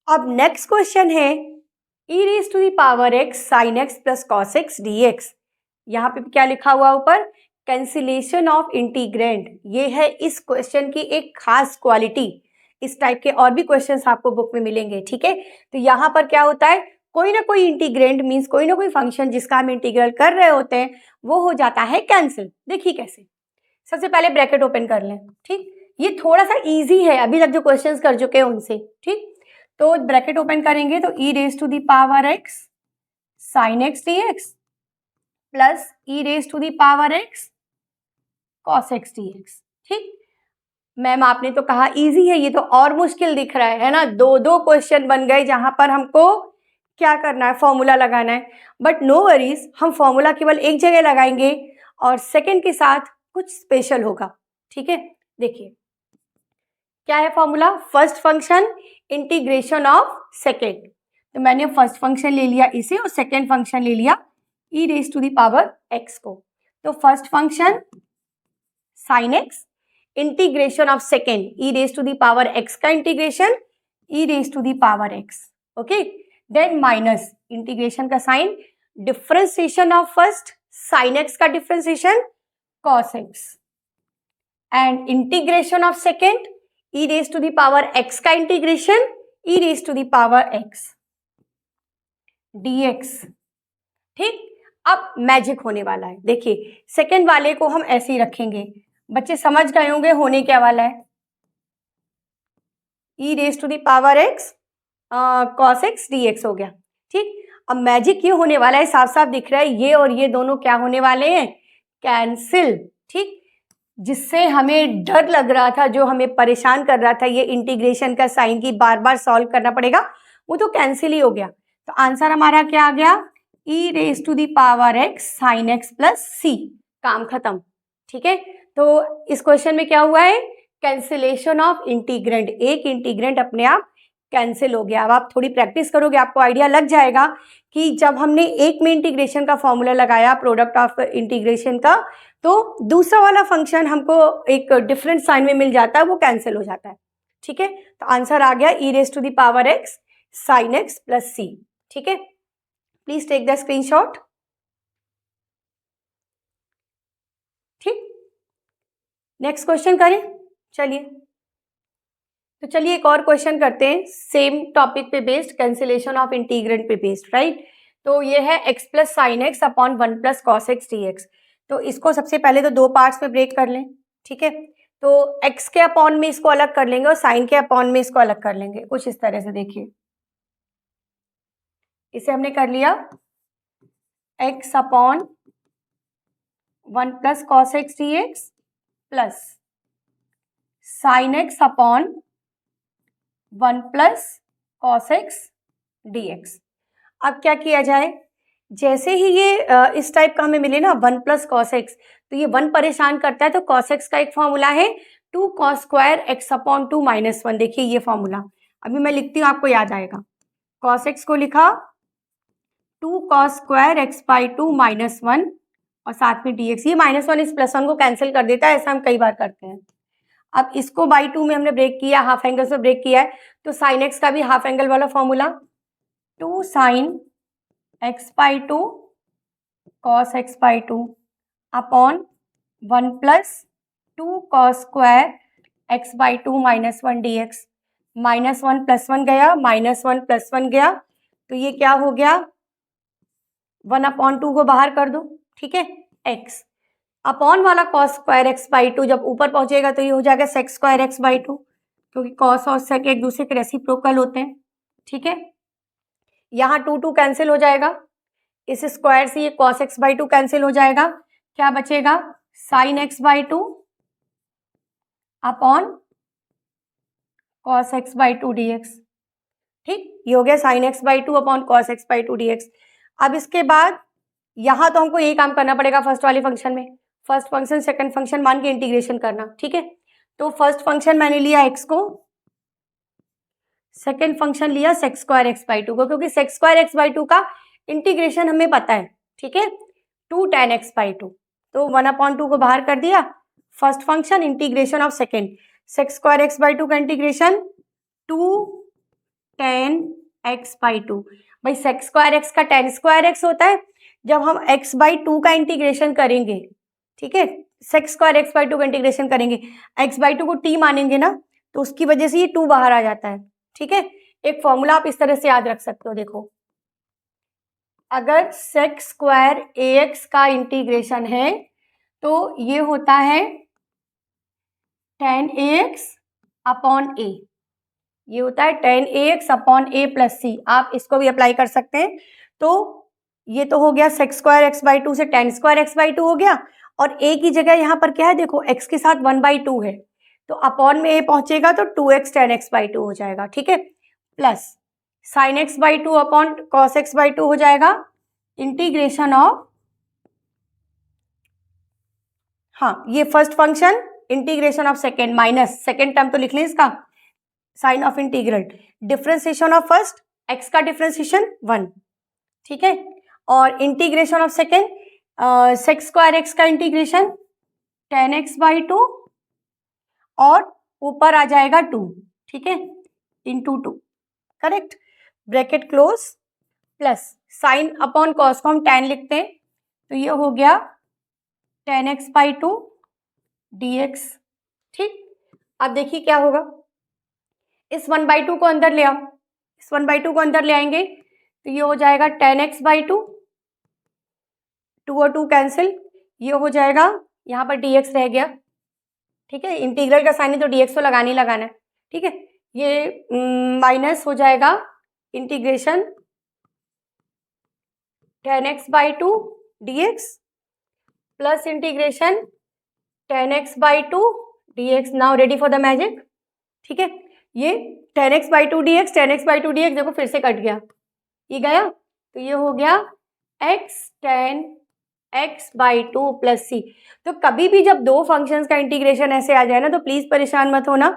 अब next question है e raise to the power x sin x plus cos x dx। यहाँ पे क्या लिखा हुआ ऊपर, कैंसिलेशन ऑफ इंटीग्रेंड। ये है इस क्वेश्चन की एक खास क्वालिटी। इस टाइप के और भी क्वेश्चंस आपको बुक में मिलेंगे, ठीक है। तो यहाँ पर क्या होता है, कोई ना कोई इंटीग्रेंड मीन्स कोई ना कोई फंक्शन जिसका हम इंटीग्रल कर रहे होते हैं वो हो जाता है कैंसिल। देखिए कैसे, सबसे पहले ब्रैकेट ओपन कर लें, ठीक। ये थोड़ा सा इजी है, अभी तक जो क्वेश्चंस कर चुके हैं उनसे, ठीक। तो ब्रैकेट ओपन करेंगे तो e raise to the power x sin x dx plus e raise to the power x cos x dx, ठीक। मैम आपने तो कहा इजी है, ये तो और मुश्किल दिख रहा है ना। दो दो क्वेश्चन बन गए जहां पर हमको क्या करना है, फॉर्मूला लगाना है। बट नो वरीज, हम फॉर्मूला केवल एक जगह लगाएंगे और सेकंड के साथ कुछ स्पेशल होगा, ठीक है। देखिए क्या है formula, first function integration of second. तो मैंने फर्स्ट फंक्शन ले लिया इसे और सेकेंड फंक्शन ले लिया e raise to the power x को। तो first function sine x, integration of second e raise to the power x का integration e raise to the power x, okay. Then minus integration का sine, differentiation of first sine x का differentiation cos x, and integration of second e raise to the power x का integration e raise to the power x dx, ठीक। अब magic होने वाला है। देखिए second वाले को हम ऐसे ही रखेंगे, बच्चे समझ गए होंगे होने क्या वाला है, e raise to the power x cos x dx हो गया, ठीक। अब मैजिक ये होने वाला है, साफ साफ दिख रहा है, ये और ये दोनों क्या होने वाले हैं, कैंसिल, ठीक। जिससे हमें डर लग रहा था, जो हमें परेशान कर रहा था, ये इंटीग्रेशन का साइन की बार बार सॉल्व करना पड़ेगा, वो तो कैंसिल ही हो गया। तो आंसर हमारा क्या आ गया, e raise to the power x sine x plus c, काम खत्म, ठीक है। तो इस क्वेश्चन में क्या हुआ है, कैंसिलेशन ऑफ इंटीग्रेंड, एक इंटीग्रेंड अपने आप कैंसिल हो गया। अब आप थोड़ी प्रैक्टिस करोगे आपको आइडिया लग जाएगा कि जब हमने एक में इंटीग्रेशन का फॉर्मूला लगाया प्रोडक्ट ऑफ इंटीग्रेशन का, तो दूसरा वाला फंक्शन हमको एक डिफरेंट साइन में मिल जाता है, वो कैंसिल हो जाता है, ठीक है। तो आंसर आ गया e raise to the power x sine x plus c, ठीक है। प्लीज टेक द स्क्रीनशॉट, ठीक। नेक्स्ट क्वेश्चन करें, चलिए। तो चलिए एक और क्वेश्चन करते हैं सेम टॉपिक पे बेस्ड, कैंसिलेशन ऑफ इंटीग्रेंड पे बेस्ड, राइट। तो ये है x plus sine x upon 1 plus cos x d x. तो इसको सबसे पहले तो दो पार्ट्स में ब्रेक कर लें, ठीक है। तो x के अपॉन में इसको अलग कर लेंगे और साइन के अपॉन में इसको अलग कर लेंगे, कुछ इस तरह से। देखिए इसे हमने कर लिया x upon 1 plus cos x d x plus sine x upon 1 plus cos x dx। अब क्या किया जाए, जैसे ही ये इस टाइप का हमें मिले ना 1 प्लस कॉस एक्स, तो ये 1 परेशान करता है, तो कॉस एक्स का एक फॉर्मूला है 2 cos square x upon 2 minus 1। देखिए ये फॉर्मूला अभी मैं लिखती हूँ, आपको याद आएगा। कॉस एक्स को लिखा 2 cos square x by 2 minus 1 और साथ में dx। ये माइनस 1 इस प्लस 1 को कैंसिल कर देता है, ऐसा हम कई बार करते हैं। अब इसको बाई 2 में हमने ब्रेक किया, हाफ एंगल से ब्रेक किया है, तो साइन एक्स का भी हाफ एंगल वाला formula 2 sign x by 2 cos x by 2 upon 1 plus 2 cos square x by 2 minus 1 dx। Minus 1 plus 1 गया, माइनस 1 प्लस 1 गया, तो ये क्या हो गया, 1 अपॉन 2 को बाहर कर दो, ठीक है। x अपॉन वाला कॉस स्क्वायर एक्स बाई 2 जब ऊपर पहुंचेगा तो ये हो जाएगा सेक स्क्वायर एक्स बाई 2, क्योंकि कॉस और सेक एक दूसरे के रेसिप्रोकल होते हैं, ठीक है। यहाँ 2 कैंसिल हो जाएगा, इस स्क्वायर से ये कॉस एक्स बाई 2 कैंसिल हो जाएगा, क्या बचेगा, sign x by 2 upon cos x by 2 dx, ठीक। ये हो गया sign x by 2 upon cos x by 2 dx। अब इसके बाद यहाँ तो हमको यही काम करना पड़ेगा फर्स्ट वाले फंक्शन में, फर्स्ट फंक्शन सेकंड फंक्शन मान के इंटीग्रेशन करना, ठीक है। तो फर्स्ट फंक्शन मैंने लिया x को, सेकंड फंक्शन लिया सेक स्क्वायर एक्स बाई 2 को, क्योंकि सेक स्क्वायर एक्स बाई 2 का इंटीग्रेशन हमें पता है, ठीक है, 2 tan x बाई 2। तो 1 अपॉन 2 को बाहर कर दिया, first function integration of second, sec square x by 2 का integration 2 tan x by two. भाई सेक स्क्वायर एक्स का टेन स्क्वायर एक्स होता है। जब हम एक्स बाई टू का इंटीग्रेशन करेंगे, ठीक है, sec square x by two का इंटीग्रेशन करेंगे, एक्स बाई टू को टी मानेंगे ना, तो उसकी वजह से ये टू बाहर आ जाता है। ठीक है, एक फॉर्मूला आप इस तरह से याद रख सकते हो। देखो, अगर सेक स्क्वायर ए एक्स का इंटीग्रेशन है तो ये होता है टेन ए एक्स अपॉन ए, ये होता है टेन ए एक्स अपॉन ए प्लस सी। आप इसको भी अप्लाई कर सकते हैं। तो ये तो हो गया sec square x by two से tan square x by two हो गया, और ए की जगह यहाँ पर क्या है, देखो एक्स के साथ वन बाई टू है, तो अपॉन में ए पहुंचेगा तो two x tan x by two हो जाएगा। ठीक है, plus sine x by two upon cos x by two हो जाएगा, इंटीग्रेशन ऑफ, हाँ ये first function, integration of second, minus second term तो लिख लें इसका, sine of integral, differentiation of first, x का डिफरेंशिएशन वन। ठीक है, और integration of second, sec square x का integration tan x by two, और ऊपर आ जाएगा टू। ठीक है, into two, correct, bracket close, plus sine upon cos को हम टेन लिखते हैं, तो ये हो गया ten x by to D x. ठीक, अब देखिए क्या होगा, इस वन बाई टू को अंदर ले आओ, इस वन बाई टू को अंदर ले आएंगे तो ये हो जाएगा tan x by two, two और टू कैंसिल, ये हो जाएगा, यहाँ पर डी एक्स रह गया। ठीक है, इंटीग्रल का साइन है तो डी एक्स तो लगाना ही लगाना है। ठीक है, ये माइनस हो जाएगा integration tan x by to D x plus integration tan x by to D x. Now ready for the magic. ठीक है, ये ten x by to D x, tan x by to D x, देखो फिर से cut गया, ये गया, तो ये हो गया x tan x by two plus C. तो कभी भी जब दो फंक्शंस का इंटीग्रेशन ऐसे आ जाए ना, तो प्लीज परेशान मत होना,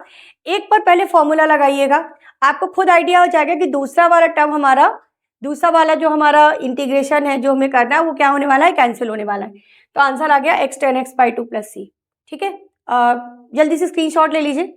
एक पर पहले फॉर्मूला लगाइएगा, आपको खुद आइडिया हो जाएगा कि दूसरा वाला टर्म हमारा, दूसरा वाला जो हमारा इंटीग्रेशन है जो हमें करना है वो क्या होने वाला है, कैंसिल होने वाला है। तो आंसर आ गया x tan x by two plus C. ठीक है, जल्दी से स्क्रीनशॉट ले लीजिए।